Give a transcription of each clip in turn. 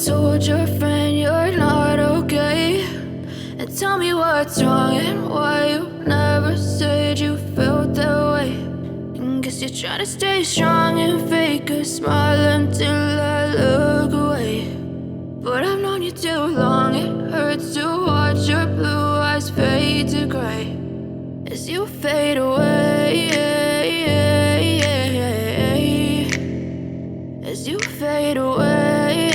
told your friend you're not okay, and tell me what's wrong and why you never said you felt that way. And guess you're trying to stay strong and fake a smile until I look away. But I've known you too long, it hurts to watch your blue eyes fade to gray as you fade away, as you fade away.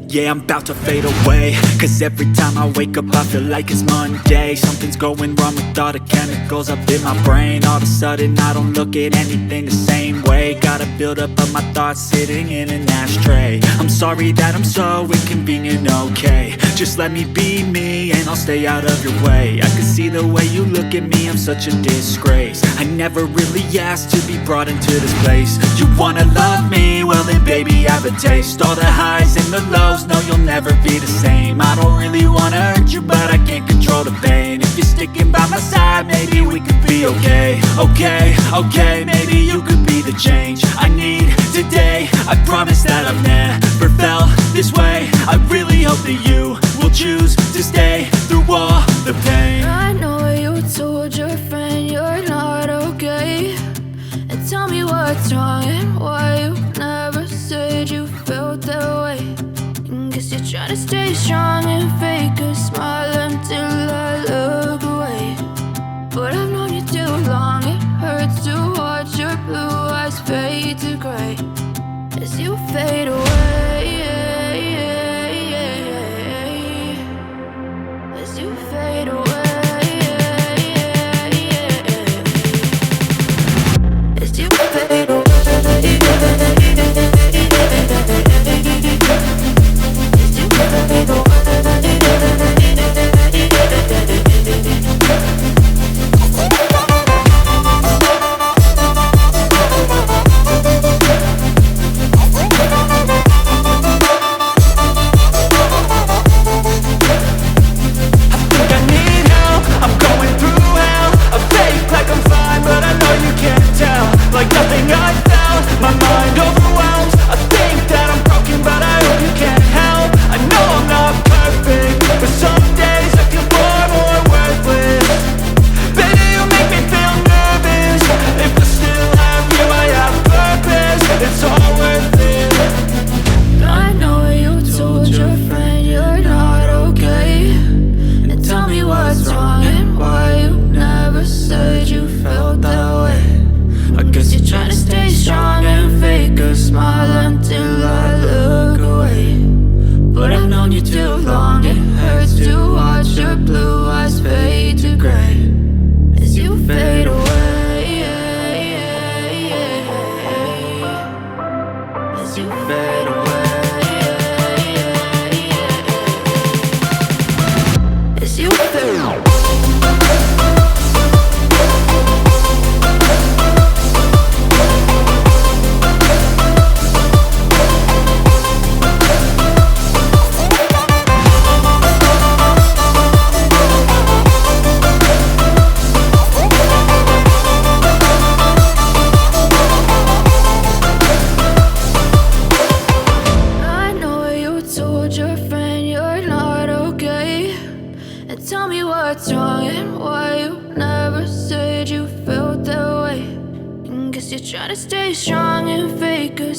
Yeah, I'm about to fade away, cause every time I wake up I feel like it's Monday. Something's going wrong with all the chemicals up in my brain. All of a sudden I don't look at anything the same way. Gotta build up of my thoughts sitting in an ashtray. I'm sorry that I'm so inconvenient, okay. Just let me be me and I'll stay out of your way. I can see the way you look at me, I'm such a disgrace. I never really asked to be brought into this place. You wanna love me? Well then baby I have a taste. All the highs and the lows, no you'll never be the same. I don't really wanna hurt you but I can't control the pain. If you're sticking by my side maybe we could be okay. Okay, maybe you could be the change I need today. I promise that I've never felt this way. I really hope that you will choose to stay through all the pain. I know you told your friend you're not okay, and tell me what's wrong and why you never said you felt that way. And guess you're trying to stay strong and fake a smile until I look away. But I've known you too long, it hurts to watch your blue eyes fade to gray as you fade away, as you fade away, as you fade away. Like nothing I felt, my mind overwhelmed. I think that I'm broken but I hope you can't help. I know I'm not perfect, but some days I feel far more worthless. Baby, you make me feel nervous. If I still have you, I have purpose. It's all worth it. I know you told your friend you're not okay, and tell me what's wrong and why you never said you felt that way. I guess you're trying to stay strong and fake a smile until I look away. But I've known you too long, it hurts to watch your blue eyes fade to gray as you fade away, as you fade away, as you fade away. Your friend you're not okay, and tell me what's wrong and why you never said you felt that way. And guess you're trying to stay strong and fake a